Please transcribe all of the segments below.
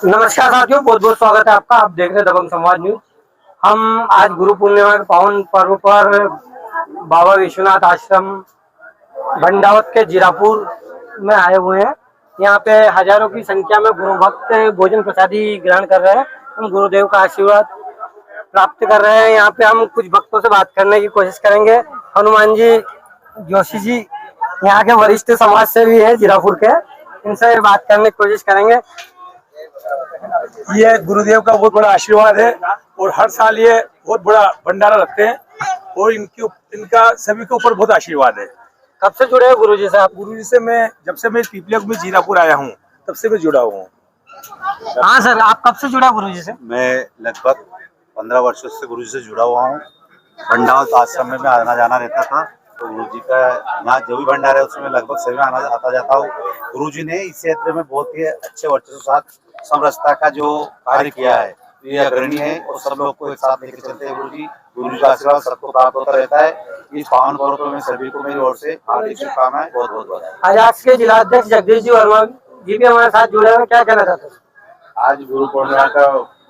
नमस्कार साथियों, बहुत बहुत स्वागत है आपका। आप देख रहे हैं दबंग संवाद न्यूज। हम आज गुरु पूर्णिमा के पावन पर्व पर बाबा विश्वनाथ आश्रम भंडावत के जीरापुर में आए हुए हैं। यहाँ पे हजारों की संख्या में गुरु भक्त भोजन प्रसादी ग्रहण कर रहे हैं। हम गुरुदेव का आशीर्वाद प्राप्त कर रहे हैं। यहाँ पे हम कुछ भक्तों से बात करने की कोशिश करेंगे। हनुमान जी जोशी जी यहाँ के वरिष्ठ समाज सेवी है जीरापुर के, इनसे बात करने की कोशिश करेंगे। ये गुरुदेव का बहुत बड़ा आशीर्वाद है और हर साल ये बहुत बड़ा भंडारा रखते हैं और इनका सभी के ऊपर बहुत आशीर्वाद है। कब से जुड़े हो गुरु जी से आप? गुरु जी से मैं जब से मैं पीपलिया में जीरापुर आया हूँ तब से मैं जुड़ा हुआ हूँ। हाँ सर, आप कब से जुड़ा गुरु जी से? मैं लगभग 15 वर्षों से गुरु जी से जुड़ा हुआ हूँ। भंडावत आश्रम में मैं आना जाना रहता था, तो गुरु जी का यहाँ जो भी भंडारा है उसमें लगभग सभी में आता जाता हूँ। गुरु जी ने इस क्षेत्र में बहुत ही अच्छे वर्चस्व के साथ समरसता का जो कार्य किया है ये अग्रणी है और सब लोग को एक साथ लेकर चलते हैं। गुरु जी का आशीर्वाद सबको प्राप्त होता रहता है। इस पावन पर्व में सभी को मेरी ओर से हार्दिक शुभकामनाएं, बहुत बहुत बधाई। आज के जिलाध्यक्ष जगदीश जी वर्मा जी भी हमारे साथ जुड़े हुए, क्या कहना चाहते हैं? आज गुरु पूर्णिमा का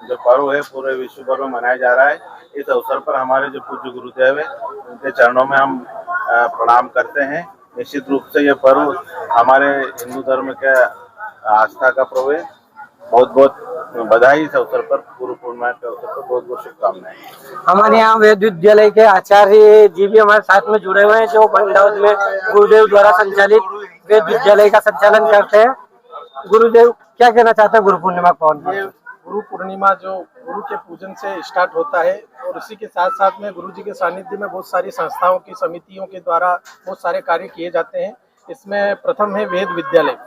जो पर्व है पूरे विश्व भर में मनाया जा रहा है। इस अवसर पर हमारे जो पूज्य गुरुदेव है उनके चरणों में हम प्रणाम करते हैं। निश्चित रूप से ये पर्व हमारे हिंदू धर्म के आस्था का पर्व है। बहुत बहुत बधाई इस अवसर पर, गुरु पूर्णिमा के अवसर पर बहुत बहुत शुभकामनाएं। हमारे यहाँ वेद विद्यालय के आचार्य जी भी हमारे साथ में जुड़े हुए हैं, जो भंडावत में गुरुदेव द्वारा संचालित वेद विद्यालय का संचालन करते हैं। गुरुदेव क्या कहना चाहते हैं गुरु पूर्णिमा कौन? गुरु पूर्णिमा जो गुरु के पूजन से स्टार्ट होता है और इसी के साथ साथ में गुरु जी के सानिध्य में बहुत सारी संस्थाओं की समितियों के द्वारा बहुत सारे कार्य किए जाते हैं। इसमें प्रथम है वेद विद्यालय,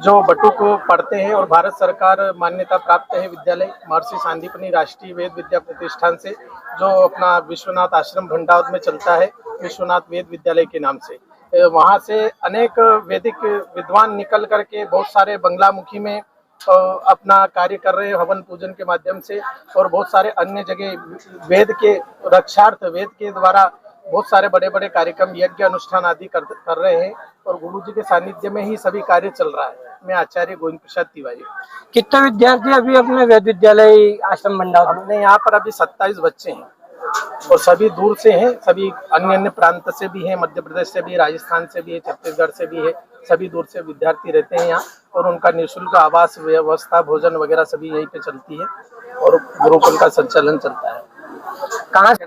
जो बटू को पढ़ते हैं और भारत सरकार मान्यता प्राप्त है विद्यालय महर्षि सांदीपनि राष्ट्रीय वेद विद्या प्रतिष्ठान से, जो अपना विश्वनाथ आश्रम भंडावत में चलता है, विश्वनाथ वेद विद्यालय के नाम से। वहाँ से अनेक वैदिक विद्वान निकल करके बहुत सारे बंगलामुखी में अपना कार्य कर रहे हैं हवन पूजन के माध्यम से, और बहुत सारे अन्य जगह वेद के रक्षार्थ वेद के द्वारा बहुत सारे बड़े बड़े कार्यक्रम यज्ञ अनुष्ठान आदि कर रहे हैं और गुरु जी के सानिध्य में ही सभी कार्य चल रहा है। मैं आचार्य गोविंद प्रसाद तिवारी। कितने विद्यार्थी अभी अपने वेद विद्यालय आश्रम भंडावत? हमने यहाँ पर अभी 27 बच्चे हैं और सभी दूर से हैं, सभी अन्य अन्य प्रांत से भी हैं, मध्य प्रदेश से भी, राजस्थान से भी है, छत्तीसगढ़ से भी है। सभी दूर से विद्यार्थी रहते हैं यहाँ और उनका निःशुल्क आवास व्यवस्था भोजन वगैरह सभी यहीं पे चलती है और गुरुकुल का संचालन चलता है। कहाँ से?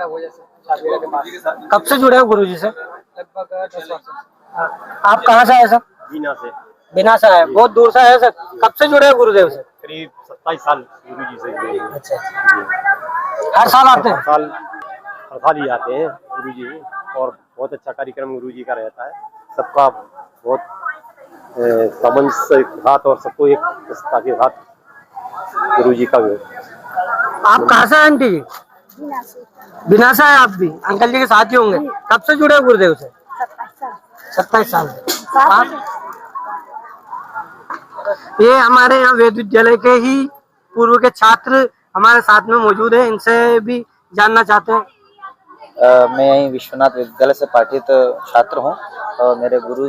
कब से जुड़े हो गुरु जी से? लगभग 10 वर्ष। आप कहाँ से आए सर? बीना से। बिना से आए, बहुत दूर से आए सर। कब से जुड़े हो गुरुदेव से? करीब 27 साल गुरु जी से। अच्छा, हर साल आते हैं? हर साल ही आते हैं गुरु जी, और बहुत अच्छा कार्यक्रम गुरु जी का रहता है। सबका बहुत सामंजस्य के साथ और सबको एक एकता के साथ गुरु जी का भी। आप कहाँ से आंटी जी? बिना से आए आप भी? अंकल जी के साथ ही होंगे। कब से जुड़े हो गुरुदेव से? 27 साल से। आप? ये हमारे यहाँ वेद विद्यालय के ही पूर्व के छात्र हमारे साथ में मौजूद है, इनसे भी जानना चाहते हैं। मैं यहीं विश्वनाथ विद्यालय से पाठित छात्र हूँ और मेरे गुरु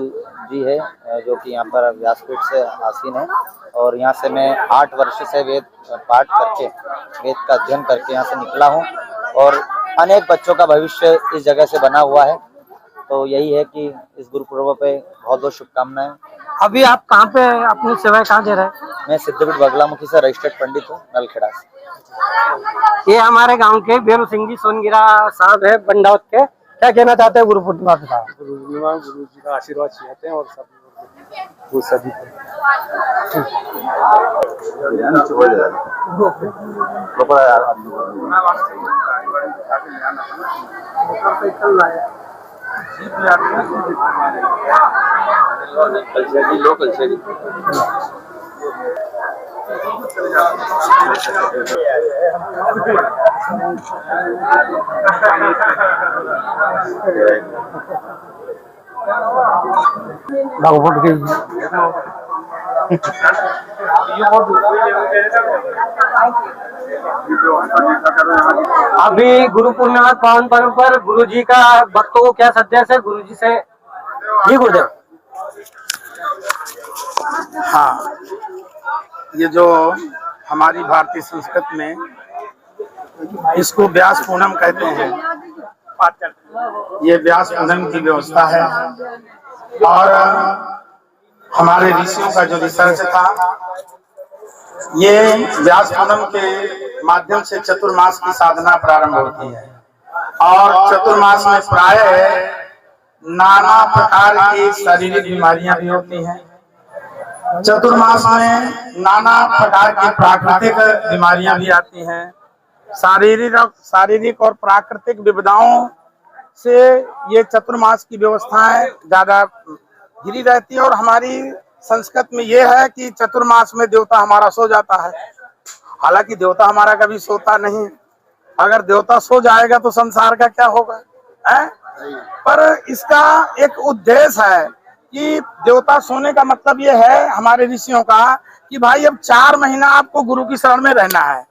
जी है जो कि यहाँ पर व्यासपीठ से आसीन है, और यहाँ से मैं 8 वर्ष से वेद पाठ करके वेद का अध्ययन करके यहाँ से निकला हूँ और अनेक बच्चों का भविष्य इस जगह से बना हुआ है। तो यही है कि इस गुरु पर्व पे बहुत बहुत शुभकामनाएं। अभी आप कहाँ पे अपनी सेवाएं कहाँ दे रहे हैं? मैं सिद्धपीठ बगलामुखी से रजिस्टर्ड पंडित हूँ, नलखेड़ा से। ये हमारे गांव के बेरू सिंह जी सोनगिरा साहब है भंडावत के। क्या कहना चाहते हैं गुरु पूर्णिमा पे? गुरु जी का आशीर्वाद चाहते हैं और सब वो सभी लोकल से अभी गुरु पूर्णिमा पावन पर्व पर गुरु जी का भक्तों को क्या संदेश है गुरु जी से? जी गुरुदेव। हाँ, ये जो हमारी भारतीय संस्कृति में इसको व्यास पूनम कहते हैं। ये व्यास पूनम की व्यवस्था है और हमारे ऋषियों का जो रिसर्च था, ये व्यास पूनम के माध्यम से चतुर्मास की साधना प्रारंभ होती है और चतुर्मास में प्रायः नाना प्रकार की शारीरिक बीमारियां भी होती हैं। चतुर्मास में नाना प्रकार की प्राकृतिक बीमारियां भी आती हैं। शारीरिक और प्राकृतिक विविधताओं से ये चतुर्मास की व्यवस्थाएं ज्यादा घिरी रहती है और हमारी संस्कृति में ये है कि चतुर्मास में देवता हमारा सो जाता है। हालांकि देवता हमारा कभी सोता नहीं। अगर देवता सो जाएगा तो संसार का क्या होगा, है? पर इसका एक उद्देश्य है कि देवता सोने का मतलब ये है हमारे ऋषियों का कि भाई अब 4 महीना आपको गुरु की शरण में रहना है,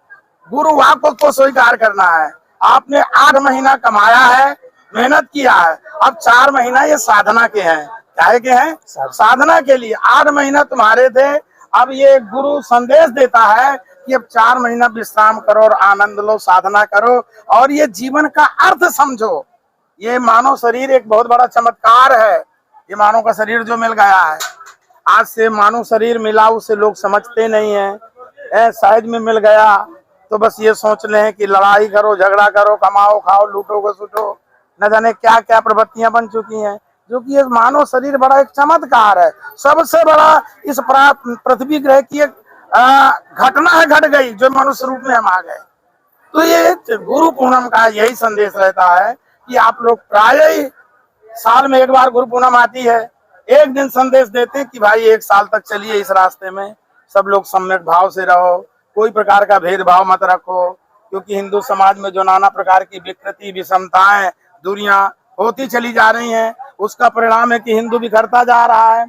गुरु वाक्य को स्वीकार करना है। आपने 8 महीना कमाया है, मेहनत किया है, अब 4 महीना ये साधना के हैं। क्या के हैं? साधना के लिए 8 महीना तुम्हारे थे। अब ये गुरु संदेश देता है कि अब 4 महीना विश्राम करो और आनंद लो, साधना करो और ये जीवन का अर्थ समझो। ये मानव शरीर एक बहुत बड़ा चमत्कार है। ये मानव का शरीर जो मिल गया है, आज से मानव शरीर मिला उसे लोग समझते नहीं है। शायद में मिल गया तो बस ये सोच लें कि लड़ाई करो, झगड़ा करो, कमाओ, खाओ, लूटो को सुटो, न जाने क्या क्या प्रवृत्तियां बन चुकी हैं। जो कि ये मानव शरीर बड़ा एक चमत्कार है। सबसे बड़ा इस पृथ्वी ग्रह की एक घटना है, घट गई जो मनुष्य रूप में हम आ गए। तो ये गुरु पूनम का यही संदेश रहता है कि आप लोग प्राय ही साल में एक बार गुरु पूनम आती है, एक दिन संदेश देते कि भाई 1 साल तक चलिए इस रास्ते में, सब लोग सम्यक भाव से रहो, कोई प्रकार का भेदभाव मत रखो। क्योंकि हिंदू समाज में जो नाना प्रकार की विकृति, विषमताएं, दूरियां होती चली जा रही हैं, उसका परिणाम है कि हिंदू बिखरता जा रहा है।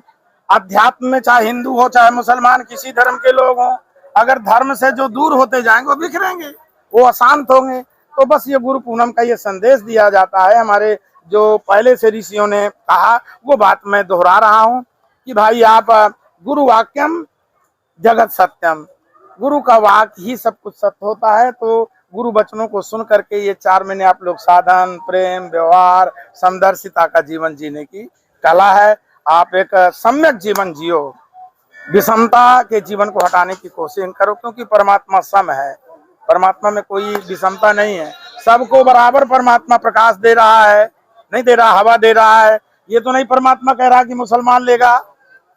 अध्यात्म में चाहे हिंदू हो चाहे मुसलमान, किसी धर्म के लोग हों, अगर धर्म से जो दूर होते जाएंगे वो बिखरेंगे, वो अशांत होंगे। तो बस ये गुरु पूनम का ये संदेश दिया जाता है। हमारे जो पहले से ऋषियों ने कहा वो बात मैं दोहरा रहा हूँ कि भाई आप गुरु वाक्यम जगत सत्यम, गुरु का वाक्य ही सब कुछ सत्य होता है। तो गुरु वचनों को सुन करके ये 4 महीने आप लोग साधन, प्रेम, व्यवहार, समदर्शिता का जीवन जीने की कला है। आप एक सम्यक जीवन जियो, विषमता के जीवन को हटाने की कोशिश करो, क्योंकि परमात्मा सम है। परमात्मा में कोई विषमता नहीं है, सबको बराबर परमात्मा प्रकाश दे रहा है। नहीं दे रहा, हवा दे रहा है। ये तो नहीं परमात्मा कह रहा कि मुसलमान लेगा,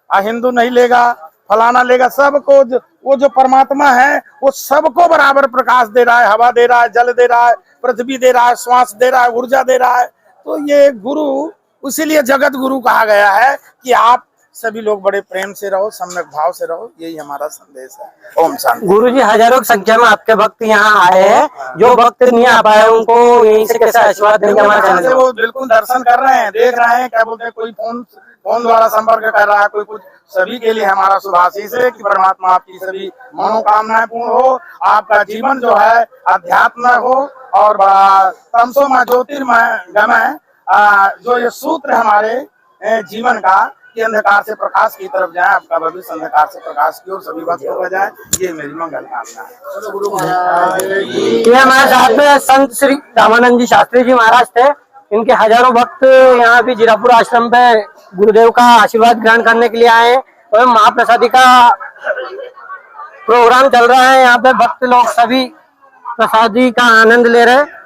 हिंदू नहीं लेगा, फलाना लेगा। सबको वो जो परमात्मा है वो सबको बराबर प्रकाश दे रहा है, हवा दे रहा है, जल दे रहा है, पृथ्वी दे रहा है, श्वास दे रहा है, ऊर्जा दे रहा है। तो ये गुरु, इसीलिए जगत गुरु कहा गया है कि आप सभी लोग बड़े प्रेम से रहो, सम्यक भाव से रहो। यही हमारा संदेश है। ओम शांति। गुरुजी, हजारों की संख्या में आपके भक्त यहाँ आए हैं, जो भक्त नहीं आ पाए उनको यहीं से कैसे आशीर्वाद देंगे? हमारे वो बिल्कुल दर्शन कर रहे हैं, देख रहे हैं, क्या बोलते हैं, कोई फोन द्वारा संपर्क कर रहा है, कोई कुछ। सभी के लिए हमारा शुभाशीष है कि परमात्मा आपकी सभी मनोकामनाएं पूर्ण हो, आपका जीवन जो है अध्यात्म हो और बड़ा तमसोमय ज्योतिर्मय गमय जो ये सूत्र हमारे जीवन का, कि अंधकार से प्रकाश की तरफ जाए, आपका भविष्य अंधकार से प्रकाश की ओर सभी बात हो जाए। ये मेरी मंगल कामना है। ये हमारे साथ में संत श्री रामानंद जी शास्त्री जी महाराज थे। इनके हजारों भक्त यहाँ भी जीरापुर आश्रम पे गुरुदेव का आशीर्वाद ग्रहण करने के लिए आए हैं और महाप्रसादी का प्रोग्राम चल रहा है। यहाँ पे भक्त लोग सभी प्रसादी का आनंद ले रहे हैं।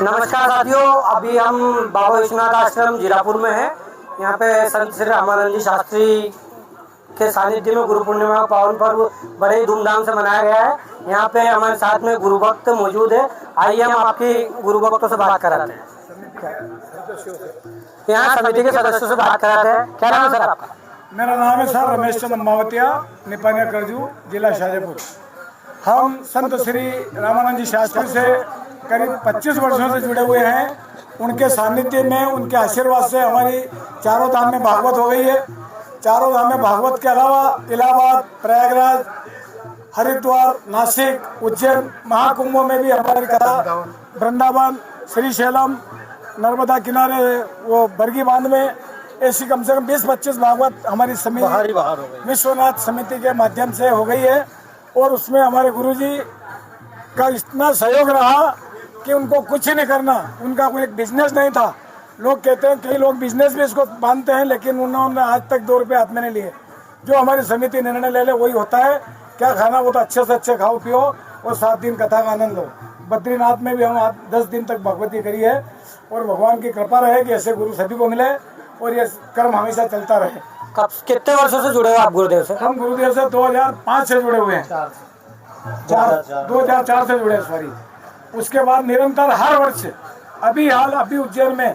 नमस्कार साथियों, अभी हम बाबा विश्वनाथ आश्रम जीरापुर में हैं। यहाँ पे संत श्री रामानंद जी शास्त्री के सानिध्य में गुरु पूर्णिमा का पावन पर्व बड़े ही धूमधाम से मनाया गया है। यहाँ पे हमारे साथ में गुरु भक्त मौजूद है। आइए हम आपकी गुरु भक्तों से बात कराते हैं। यहाँ समिति के सदस्यों से बात कराते हैं। क्या नाम है सर आपका? मेरा नाम है सर रमेश चंद्र मावतिया, निपानिया करजू, जिला शाहजहाँपुर। हम संत श्री रामानंद जी शास्त्री से करीब 25 वर्षों से जुड़े हुए हैं। उनके सानिध्य में, उनके आशीर्वाद से हमारी चारों धाम में भागवत हो गई है। चारों धाम में भागवत के अलावा इलाहाबाद, प्रयागराज, हरिद्वार, नासिक, उज्जैन महाकुंभों में भी हमारी कथा, वृंदावन, श्रीशैलम, नर्मदा किनारे वो बरगी बांध में ऐसी कम से कम 20-25 भागवत हमारी समिति विश्वनाथ समिति के माध्यम से हो गई है। और उसमें हमारे गुरुजी का इतना सहयोग रहा कि उनको कुछ ही नहीं करना, उनका कोई एक बिजनेस नहीं था। लोग कहते हैं कई लोग बिजनेस भी इसको मानते हैं, लेकिन उन्होंने आज तक 2 रुपये हाथ में नहीं लिए। जो हमारी समिति निर्णय ले ले वही होता है। क्या खाना वो तो अच्छे से अच्छे खाओ पियो और 7 दिन कथा का आनंद लो। बद्रीनाथ में भी हम 10 दिन तक भगवती करी है और भगवान की कृपा रहे कि ऐसे गुरु सभी को मिले और ये कर्म हमेशा चलता रहे। कब कितने वर्षों से जुड़े हो आप गुरुदेव से? हम गुरुदेव से 2005 से जुड़े हुए हैं। 2004 से जुड़े, सॉरी। उसके बाद निरंतर हर वर्ष, अभी उज्जैन में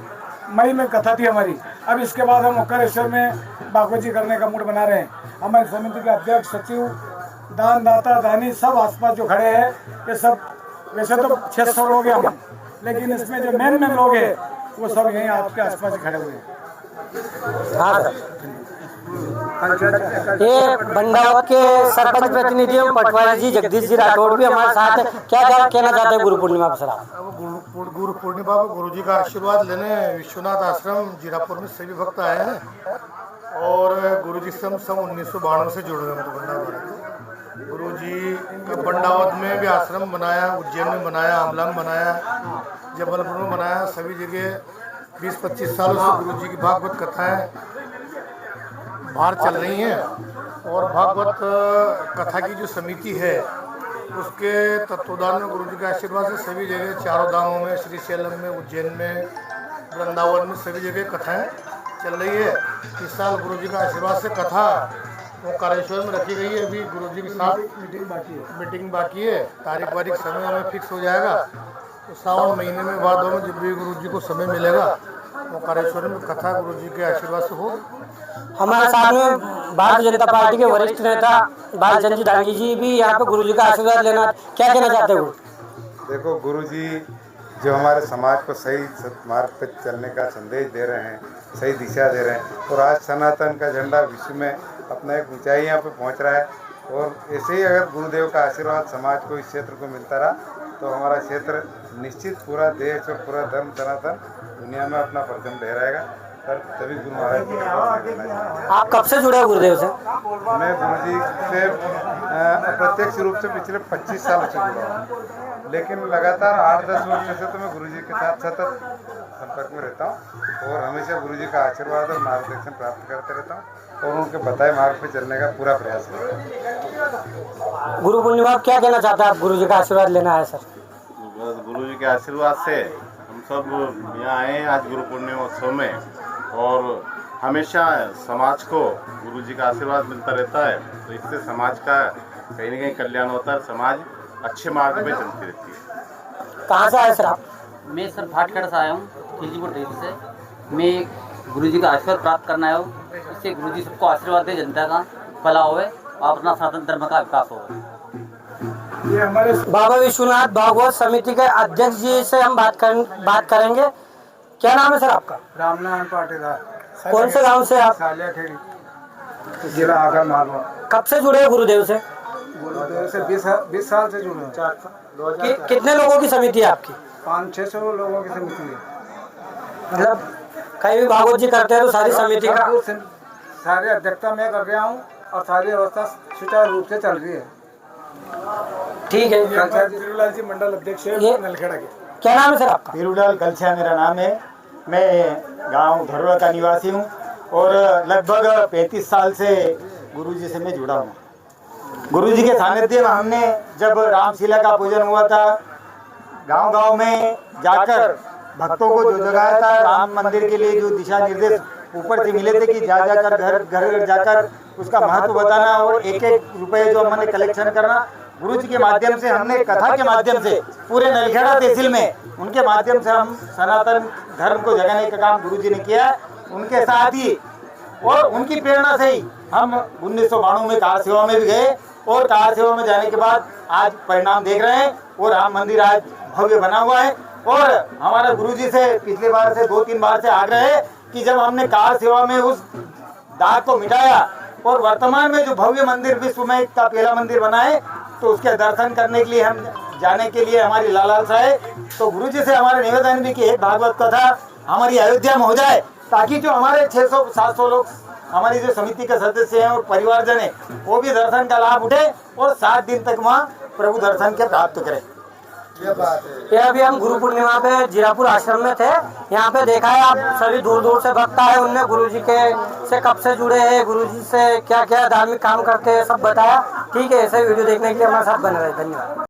मई में कथा थी हमारी। अब इसके बाद हम ओंकारेश्वर में भागवत जी करने का मूड बना रहे हैं। हमारी समिति के अध्यक्ष, सचिव, दान दाता, दानी सब आसपास जो खड़े हैं, ये सब वैसे तो 600 लोग हैं हम, लेकिन इसमें जो मेन लोग हैं वो सब यहीं आपके आसपास ही खड़े हुए हैं। हाँ सर। ये भंडावत के सरपंच प्रतिनिधि पटवारी जी जगदीश जी राठौड़ भी हमारे साथ है। क्या कहना चाहते हैं गुरु पूर्णिमा पर सर आप? गुरु पूर्णिमा पर गुरु जी का आशीर्वाद लेने विश्वनाथ आश्रम जीरापुर में सभी भक्त आए हैं और गुरु जी से हम सब 1992 से जुड़े हुए हैं। गुरु जी का बंडावत में भी आश्रम बनाया, उज्जैन में बनाया, आमला में बनाया, जबलपुर में बनाया। सभी जगह 20-25 सालों से गुरु जी की भागवत कथाएं बाहर चल रही हैं और भागवत कथा की जो समिति है उसके तत्वदान में गुरु जी के आशीर्वाद से सभी जगह, चारों धामों में, श्रीशैलम में, उज्जैन में, वृंदावन में सभी जगह कथाएं चल रही है। इस साल गुरु जी का आशीर्वाद से कथा ओंकारेश्वर में रखी गई है। अभी गुरु जी के साथ मीटिंग बाकी है। तारीख वारीख समय हमें फिक्स हो जाएगा तो सावन महीने में भादों में जब भी गुरु जी को समय मिलेगा ओंकारेश्वर में कथा गुरु जी के आशीर्वाद से हो। हमारे साथ में भारतीय जनता पार्टी के वरिष्ठ नेता भाईचंद जी डांगी जी भी यहाँ पे गुरु जी का आशीर्वाद लेना, क्या कहना चाहते हो? देखो, गुरुजी जो हमारे समाज को सही मार्ग पर चलने का संदेश दे रहे हैं, सही दिशा दे रहे हैं और आज सनातन का झंडा विश्व में अपना एक ऊंचाइयाँ पे पहुंच रहा है। और ऐसे ही अगर गुरुदेव का आशीर्वाद समाज को, इस क्षेत्र को मिलता रहा तो हमारा क्षेत्र निश्चित पूरा देश और पूरा धर्म सनातन दुनिया में अपना परचम लहराएगा। सर तभी गुरु महाराज की। आप कब से जुड़े हो गुरुदेव से? मैं गुरुजी से प्रत्यक्ष रूप से पिछले 25 साल से जुड़ा हूँ, लेकिन लगातार 8-10 वर्ष से तो मैं गुरुजी के साथ सतत संपर्क में रहता हूँ और हमेशा गुरुजी का आशीर्वाद और मार्गदर्शन प्राप्त करते रहता हूँ और उनके बताए मार्ग पर चलने का पूरा प्रयास करता हूँ। गुरु पूर्णिमा आप क्या कहना चाहते हैं? आप गुरु जी का आशीर्वाद लेना है सर? गुरु जी के आशीर्वाद से हम सब यहाँ आए हैं आज गुरु पूर्णिमा उत्सव में और हमेशा समाज को गुरु जी का आशीर्वाद मिलता रहता है तो इससे समाज का कहीं न कहीं कल्याण होता है, समाज अच्छे मार्ग पे चलती रहती है। कहाँ से आए सर आप? मैं सर भाटगढ़ से आया हूँ, खिलजीपुर डेरी से। मैं गुरु जी का आशीर्वाद प्राप्त करना आया हूँ। इससे गुरु जी सबको आशीर्वाद दे, जनता का भला होवे और अपना सनातन धर्म का विकास हो। ये हमारे बाबा विश्वनाथ भागवत समिति के अध्यक्ष जी से हम बात करेंगे। क्या नाम है सर आपका? रामनारायण पाटीदार। कौन से गांव से आप? सालियाखेड़ी, जिला आगर मालवा। कब से जुड़े हो गुरुदेव से? गुरुदेव से 20 साल से जुड़े हैं। कितने लोगों की समिति है आपकी? 500-600 लोगों की समिति है। मतलब कहीं भी भागवत जी करते हैं तो सारी समिति का सारी अध्यक्षता मैं कर रहा हूँ और सारी व्यवस्था सुचारू रूप से चल रही है। ठीक है। वीरूलाल जी मंडल अध्यक्ष है नलखेड़ा के। क्या नाम है सर आपका? वीरूलाल गलछा मेरा नाम है। मैं गांव धरोड़ा का निवासी हूं और लगभग 35 साल से गुरुजी से मैं जुड़ा हूं। गुरुजी के सानिध्य में हमने जब रामशिला का पूजन हुआ था, गांव-गांव में जाकर भक्तों को जो जगाया था, राम मंदिर के लिए जो दिशा निर्देश ऊपर से मिले थे कि जाकर घर जाकर उसका महत्व बताना और एक-एक रुपये जो हमने कलेक्शन करना, गुरु जी के माध्यम से हमने कथा के माध्यम से पूरे नलखेड़ा तहसील में उनके माध्यम से हम सनातन धर्म को जगाने का काम गुरु जी ने किया। उनके साथ ही और उनकी प्रेरणा से ही हम 1992 में कार सेवा में भी गए और कार सेवा में जाने के बाद आज परिणाम देख रहे हैं और राम मंदिर आज भव्य बना हुआ है। और हमारा गुरु जी से पिछली बार से 2-3 बार से आग्रह है कि जब हमने कार सेवा में उस दाग को मिटाया और वर्तमान में जो भव्य मंदिर विश्व में का पहला मंदिर बना है तो उसके दर्शन करने के लिए हम जाने के लिए हमारी लालसा है। तो गुरु जी से हमारा निवेदन भी कि एक भागवत कथा हमारी अयोध्या में हो जाए ताकि जो हमारे 600-700 लोग हमारी जो समिति के सदस्य हैं और परिवारजन है वो भी दर्शन का लाभ उठे और 7 दिन तक वहाँ प्रभु दर्शन के प्राप्त करें। ये अभी हम गुरु पूर्णिमा पे जीरापुर आश्रम में थे। यहाँ पे देखा है आप सभी दूर दूर से भक्त आए, उनने गुरुजी के से कब से जुड़े हैं, गुरुजी से क्या क्या धार्मिक काम करते हैं सब बताया। ठीक है, ऐसे वीडियो देखने के लिए हमारे साथ बने रहे। धन्यवाद।